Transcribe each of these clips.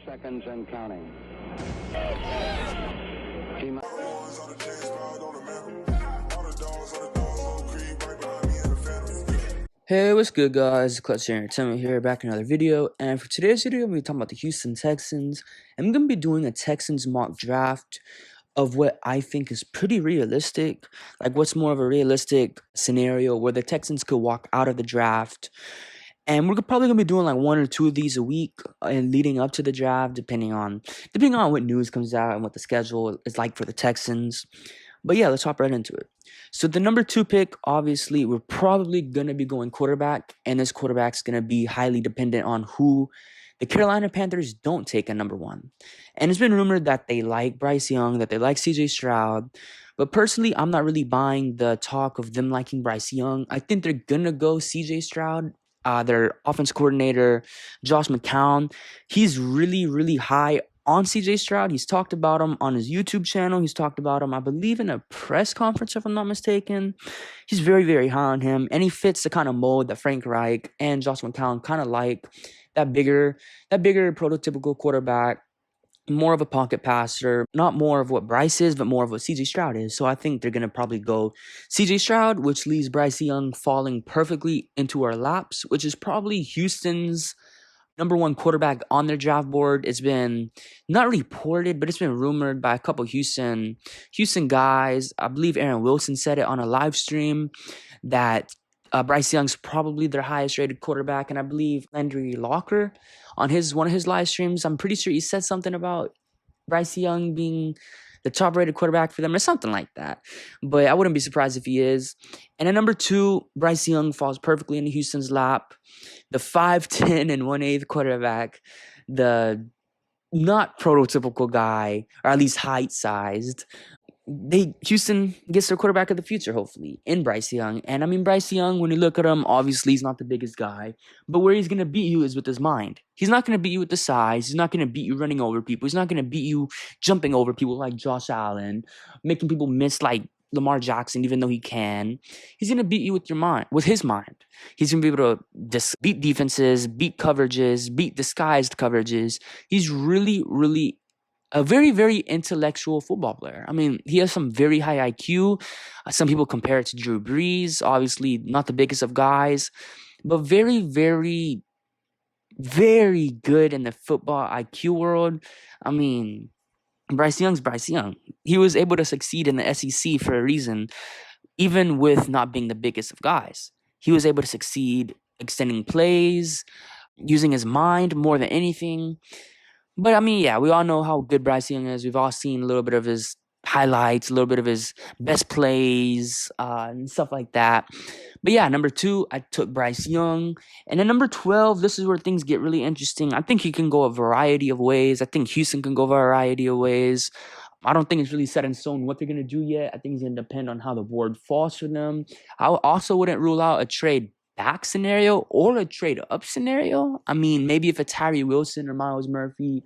seconds and counting. Hey, what's good, guys? Clutch Entertainment here, back in another video. And for today's video, I'm going to be talking about the Houston Texans. I'm going to be doing a Texans mock draft of what I think is pretty realistic. Like, what's more of a realistic scenario where the Texans could walk out of the draft. And we're probably going to be doing like one or two of these a week and leading up to the draft, depending on what news comes out and what the schedule is like for the Texans. But yeah, let's hop right into it. So the number 2 pick, obviously, we're probably going to be going quarterback, and this quarterback's going to be highly dependent on who the Carolina Panthers don't take at number 1. And it's been rumored that they like Bryce Young, that they like CJ Stroud, but personally, I'm not really buying the talk of them liking Bryce Young. I think they're going to go CJ Stroud. Their offense coordinator, Josh McCown, he's really, really high on CJ Stroud. He's talked about him on his YouTube channel. He's talked about him, I believe, in a press conference, if I'm not mistaken. He's very, very high on him, and he fits the kind of mold that Frank Reich and Josh McCown kind of like. That bigger prototypical quarterback, more of a pocket passer, not more of what Bryce is, but more of what CJ Stroud is. So I think they're going to probably go CJ Stroud, which leaves Bryce Young falling perfectly into our laps, which is probably Houston's number 1 quarterback on their draft board. It's been not reported, but it's been rumored by a couple Houston guys. I believe Aaron Wilson said it on a live stream that Bryce Young's probably their highest rated quarterback, and I believe Landry Locker on one of his live streams, I'm pretty sure he said something about Bryce Young being the top rated quarterback for them or something like that. But I wouldn't be surprised if he is. And at number 2, Bryce Young falls perfectly into Houston's lap. The 5'10" and 1/8 quarterback, the not prototypical guy, or at least height-sized. Houston gets their quarterback of the future, hopefully, in Bryce Young. And I mean, Bryce Young, when you look at him, obviously he's not the biggest guy, but where he's going to beat you is with his mind. He's not going to beat you with the size. He's not going to beat you running over people. He's not going to beat you jumping over people like Josh Allen, making people miss like Lamar Jackson, even though he can. He's going to beat you with your mind, with his mind. He's going to be able to beat defenses, beat coverages, beat disguised coverages. He's really, really a very, very intellectual football player. I mean, he has some very high IQ. Some people compare it to Drew Brees. Obviously, not the biggest of guys, but very, very, very good in the football IQ world. I mean, Bryce Young's Bryce Young. He was able to succeed in the SEC for a reason, even with not being the biggest of guys. He was able to succeed extending plays, using his mind more than anything. But, I mean, yeah, we all know how good Bryce Young is. We've all seen a little bit of his highlights, a little bit of his best plays, and stuff like that. But, yeah, number 2, I took Bryce Young. And then number 12, this is where things get really interesting. I think he can go a variety of ways. I think Houston can go a variety of ways. I don't think it's really set in stone what they're going to do yet. I think it's going to depend on how the board falls for them. I also wouldn't rule out a trade back scenario or a trade up scenario. I mean, maybe if a Tyree Wilson or Miles Murphy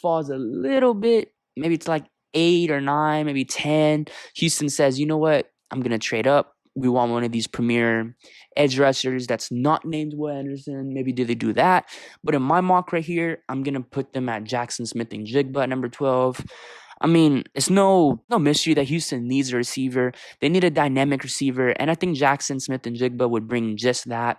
falls a little bit, maybe it's like 8 or 9, maybe 10. Houston says, you know what? I'm going to trade up. We want one of these premier edge rushers that's not named Will Anderson. Maybe do they do that? But in my mock right here, I'm going to put them at Jackson Smith and Jigba at number 12. I mean, it's no mystery that Houston needs a receiver. They need a dynamic receiver, and I think Jackson Smith and Jigba would bring just that.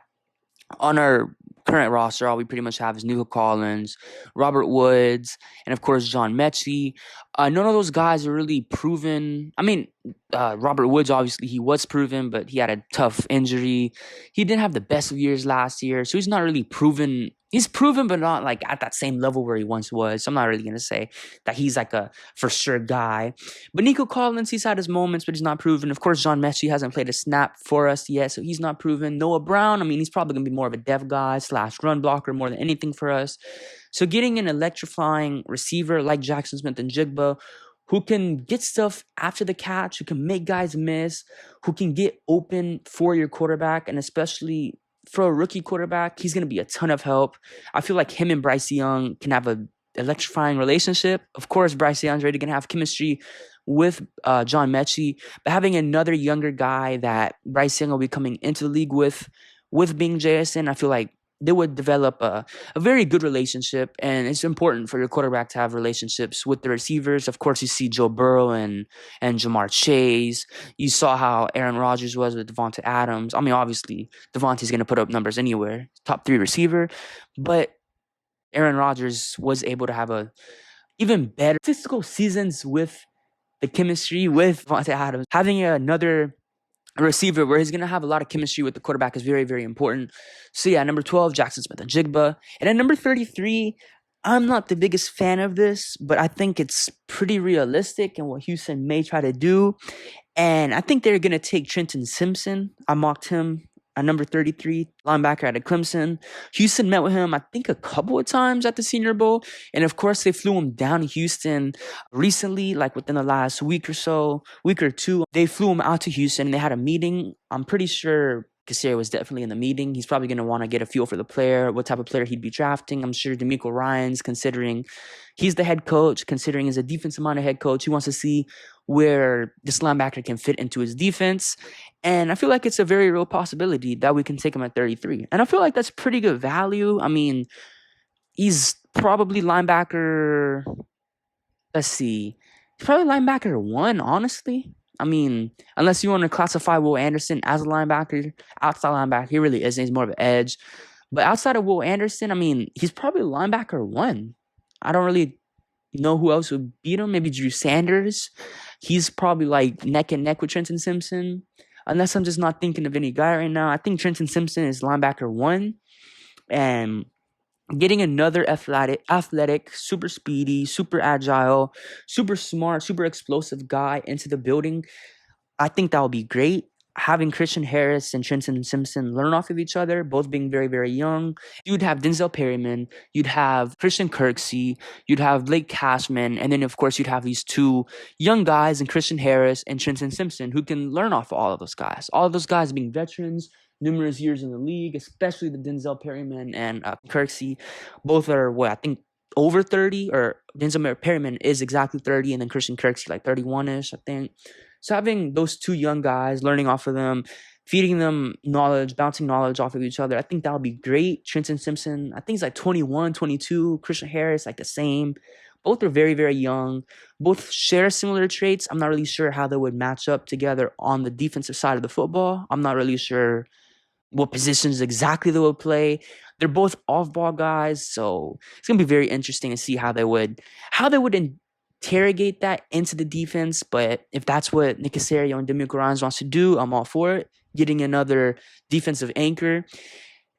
On our current roster, all we pretty much have is Nico Collins, Robert Woods, and of course John Mechie. None of those guys are really proven. I mean, Robert Woods, obviously, he was proven, but he had a tough injury. He didn't have the best of years last year, so he's not really proven. He's proven, but not like at that same level where he once was. So I'm not really going to say that he's like a for sure guy. But Nico Collins, he's had his moments, but he's not proven. Of course, John Mechie hasn't played a snap for us yet, so he's not proven. Noah Brown, I mean, he's probably going to be more of a dev guy / run blocker more than anything for us. So getting an electrifying receiver like Jackson Smith and Jigba, who can get stuff after the catch, who can make guys miss, who can get open for your quarterback, and especially for a rookie quarterback, he's going to be a ton of help. I feel like him and Bryce Young can have a electrifying relationship. Of course, Bryce Young's already going to have chemistry with John Mechie, but having another younger guy that Bryce Young will be coming into the league with being JSN, I feel like they would develop a very good relationship, and it's important for your quarterback to have relationships with the receivers. Of course, you see Joe Burrow and Jamar Chase. You saw how Aaron Rodgers was with Devonta Adams. I mean, obviously, Devonta's going to put up numbers anywhere, top 3 receiver, but Aaron Rodgers was able to have a even better statistical seasons with the chemistry with Devonta Adams. Having another receiver where he's going to have a lot of chemistry with the quarterback is very, very important. So yeah, number 12, Jackson Smith-Njigba. And at number 33, I'm not the biggest fan of this, but I think it's pretty realistic in what Houston may try to do. And I think they're going to take Trenton Simpson. I mocked him at number 33, linebacker out of Clemson. Houston met with him, I think, a couple of times at the Senior Bowl. And of course, they flew him down to Houston recently, like within the last week or two. They flew him out to Houston and they had a meeting. I'm pretty sure Casario was definitely in the meeting. He's probably going to want to get a feel for the player, what type of player he'd be drafting. I'm sure D'Amico Ryans, considering he's the head coach, considering he's a defensive-minded head coach, he wants to see where this linebacker can fit into his defense. And I feel like it's a very real possibility that we can take him at 33. And I feel like that's pretty good value. I mean, he's probably linebacker, let's see, he's probably linebacker 1, honestly. I mean, unless you want to classify Will Anderson as a linebacker, outside linebacker, he really isn't. He's more of an edge. But outside of Will Anderson, I mean, he's probably linebacker 1. I don't really know who else would beat him. Maybe Drew Sanders. He's probably like neck and neck with Trenton Simpson. Unless I'm just not thinking of any guy right now. I think Trenton Simpson is linebacker 1. And getting another athletic, super speedy, super agile, super smart, super explosive guy into the building, I think that would be great. Having Christian Harris and Trenton Simpson learn off of each other, both being very, very young. You'd have Denzel Perryman, you'd have Christian Kirksey, you'd have Blake Cashman, and then, of course, you'd have these 2 young guys in Christian Harris and Trenton Simpson who can learn off of all of those guys. All of those guys being veterans, numerous years in the league, especially the Denzel Perryman and Kirksey. Both are, I think, over 30, or Denzel Perryman is exactly 30, and then Christian Kirksey like 31-ish, I think. So having those 2 young guys, learning off of them, feeding them knowledge, bouncing knowledge off of each other, I think that would be great. Trenton Simpson, I think he's like 21, 22. Christian Harris, like the same. Both are very, very young. Both share similar traits. I'm not really sure how they would match up together on the defensive side of the football. I'm not really sure what positions exactly they would play. They're both off-ball guys, so it's gonna be very interesting to see how they would interrogate that into the defense. But if that's what Nick Casario and D'Amico Ryans wants to do, I'm all for it. Getting another defensive anchor.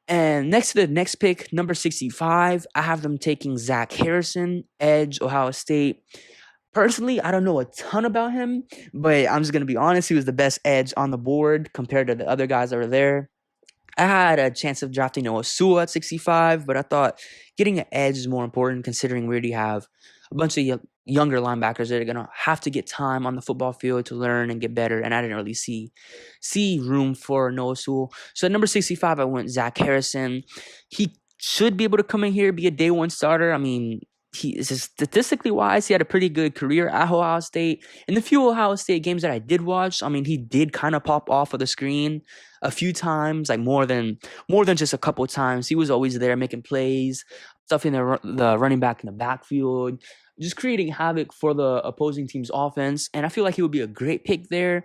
And next to the next pick, number 65, I have them taking Zach Harrison, edge, Ohio State. Personally, I don't know a ton about him, but I'm just going to be honest. He was the best edge on the board compared to the other guys that were there. I had a chance of drafting Noah Sewell at 65, but I thought getting an edge is more important considering we already have a bunch of younger linebackers that are going to have to get time on the football field to learn and get better, and I didn't really see room for Noah Sewell. So at number 65, I went Zach Harrison. He should be able to come in here, be a day 1 starter. I mean, he is statistically wise, he had a pretty good career at Ohio State. In the few Ohio State games that I did watch, I mean, he did kind of pop off of the screen a few times, like more than just a couple of times. He was always there making plays, stuffing the running back in the backfield, just creating havoc for the opposing team's offense. And I feel like he would be a great pick there.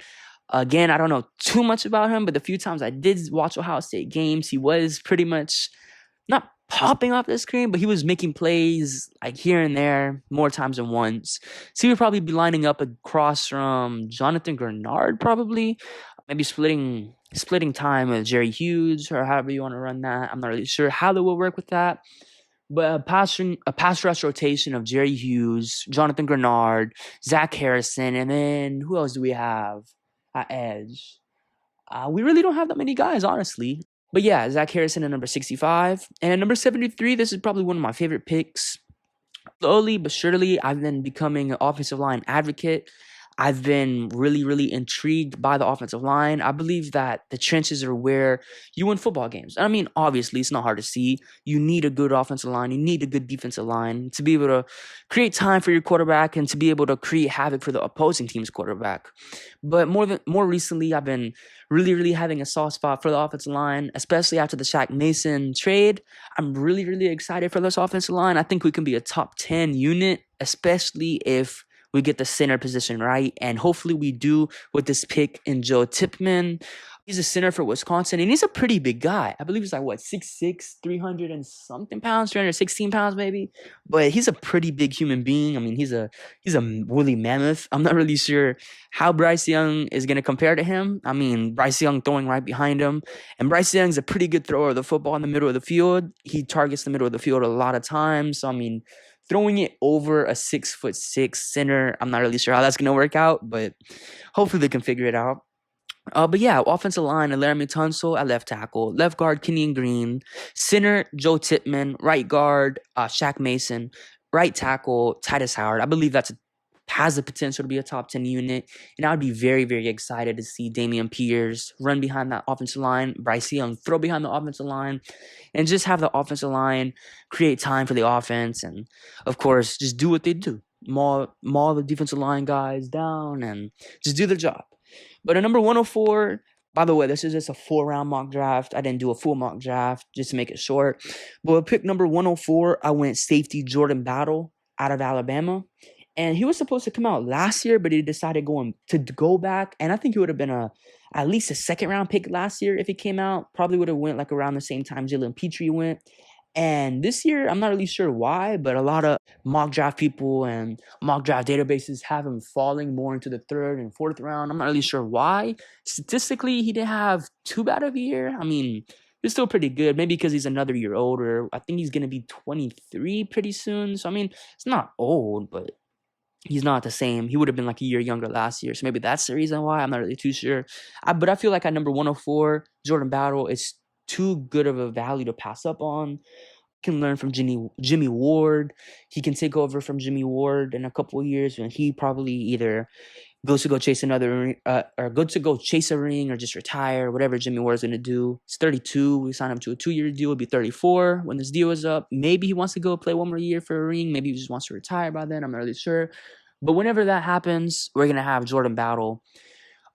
Again, I don't know too much about him, but the few times I did watch Ohio State games, he was pretty much not popping off the screen, but he was making plays like here and there more times than once. So he would probably be lining up across from Jonathan Grenard, probably. Maybe splitting time with Jerry Hughes, or however you want to run that. I'm not really sure how they will work with that. But a pass rush rotation of Jerry Hughes, Jonathan Grenard, Zach Harrison, and then who else do we have at edge? We really don't have that many guys, honestly. But yeah, Zach Harrison at number 65. And at number 73, this is probably one of my favorite picks. Slowly but surely, I've been becoming an offensive line advocate. I've been really intrigued by the offensive line. I believe that the trenches are where you win football games. I mean, obviously, it's not hard to see. You need a good offensive line. You need a good defensive line to be able to create time for your quarterback and to be able to create havoc for the opposing team's quarterback. But more recently, I've been really having a soft spot for the offensive line, especially after the Shaq Mason trade. I'm really excited for this offensive line. I think we can be a top 10 unit, especially if we get the center position right. And hopefully we do with this pick in Joe Tipman. He's a center for Wisconsin, and he's a pretty big guy. I believe he's like, what, 6'6", 300 and something pounds, 316 pounds maybe. But he's a pretty big human being. I mean, he's a woolly mammoth. I'm not really sure how Bryce Young is going to compare to him. I mean, Bryce Young throwing right behind him. And Bryce Young's a pretty good thrower of the football in the middle of the field. He targets the middle of the field a lot of times. So, I mean, throwing it over a 6'6" center, I'm not really sure how that's going to work out, but hopefully they can figure it out. But yeah, offensive line, Laramie Tunsil at left tackle, left guard, Kenyon Green, center, Joe Tipman, right guard, Shaq Mason, right tackle, Titus Howard. I believe has the potential to be a top 10 unit, and I would be very excited to see Damian Pierce run behind that offensive line, Bryce Young throw behind the offensive line, and just have the offensive line create time for the offense, and of course, just do what they do. Maul the defensive line guys down and just do their job. But at number 104, by the way, this is just a 4-round mock draft. I didn't do a full mock draft just to make it short. But with pick number 104, I went safety Jordan Battle out of Alabama. And he was supposed to come out last year, but he decided to go back. And I think he would have been at least a second-round pick last year if he came out. Probably would have went like around the same time Jalen Petrie went. And this year, I'm not really sure why, but a lot of mock draft people and mock draft databases have him falling more into the 3rd and 4th round. I'm not really sure why. Statistically, he didn't have too bad of a year. I mean, he's still pretty good. Maybe because he's another year older. I think he's going to be 23 pretty soon. So, I mean, it's not old, but he's not the same. He would have been like a year younger last year. So maybe that's the reason why. I'm not really too sure. But I feel like at number 104, Jordan Battle is too good of a value to pass up on. Can learn from Jimmy Ward. He can take over from Jimmy Ward in a couple of years when he probably either goes to go chase or go to go chase a ring or just retire, whatever Jimmy Ward's going to do. He's 32. We signed him to a 2-year deal. He'll be 34 when this deal is up. Maybe he wants to go play one more year for a ring. Maybe he just wants to retire by then. I'm not really sure. But whenever that happens, we're going to have Jordan Battle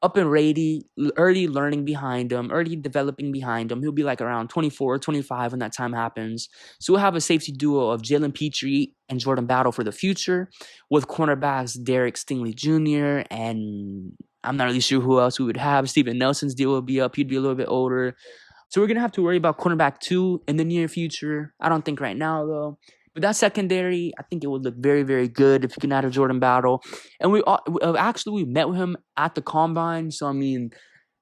up and ready, early learning behind him, early developing behind him. He'll be like around 24 or 25 when that time happens. So we'll have a safety duo of Jalen Petrie and Jordan Battle for the future with cornerbacks Derek Stingley Jr. and I'm not really sure who else we would have. Steven Nelson's deal will be up. He'd be a little bit older. So we're going to have to worry about cornerback 2 in the near future. I don't think right now, though. But that secondary, I think it would look very good if you can add a Jordan Battle. And we met with him at the Combine. So, I mean,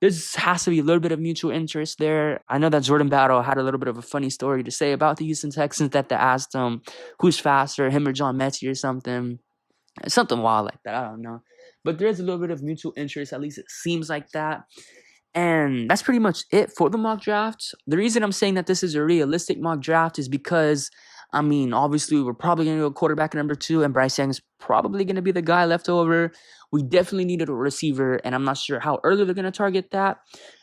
there has to be a little bit of mutual interest there. I know that Jordan Battle had a little bit of a funny story to say about the Houston Texans that they asked him who's faster, him or John Mechie or something. Something wild like that. I don't know. But there's a little bit of mutual interest. At least it seems like that. And that's pretty much it for the mock draft. The reason I'm saying that this is a realistic mock draft is because, I mean, obviously we're probably going to go quarterback at number 2, and Bryce Young's probably going to be the guy left over. We definitely needed a receiver, and I'm not sure how early they're going to target that.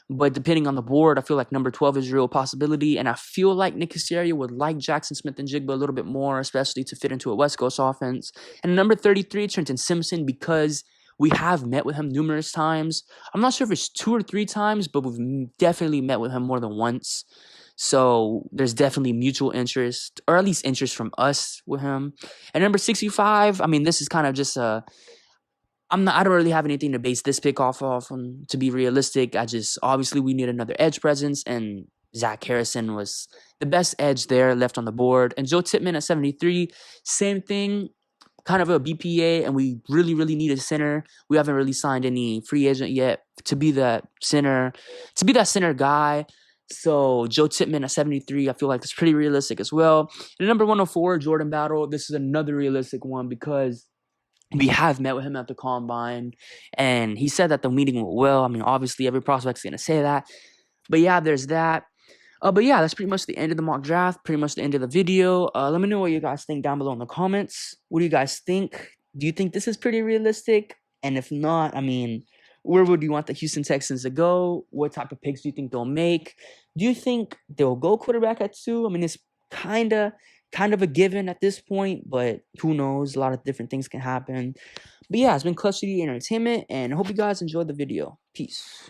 But depending on the board, I feel like number 12 is a real possibility, and I feel like Nick Caserio would like Jackson Smith-Njigba a little bit more, especially to fit into a West Coast offense. And number 33, Trenton Simpson, because we have met with him numerous times. I'm not sure if it's 2 or 3 times, but we've definitely met with him more than once. So there's definitely mutual interest, or at least interest from us with him. And number 65, I mean, this is kind of just I don't really have anything to base this pick off of, to be realistic. Obviously we need another edge presence, and Zach Harrison was the best edge there left on the board. And Joe Tipman at 73, same thing. Kind of a BPA, and we really need a center. We haven't really signed any free agent yet to be that center guy. So Joe Tipman at 73, I feel like it's pretty realistic as well. And number 104, Jordan Battle. This is another realistic one because we have met with him at the Combine, and he said that the meeting went well. I mean, obviously every prospect's gonna say that, but yeah, there's that. But yeah, that's pretty much the end of the mock draft, pretty much the end of the video. Let me know what you guys think down below in the comments. What do you guys think? Do you think this is pretty realistic? And if not, I mean, where would you want the Houston Texans to go? What type of picks do you think they'll make? Do you think they'll go quarterback at 2? I mean, it's kind of a given at this point, but who knows? A lot of different things can happen. But yeah, it's been Clutch City Entertainment, and I hope you guys enjoyed the video. Peace.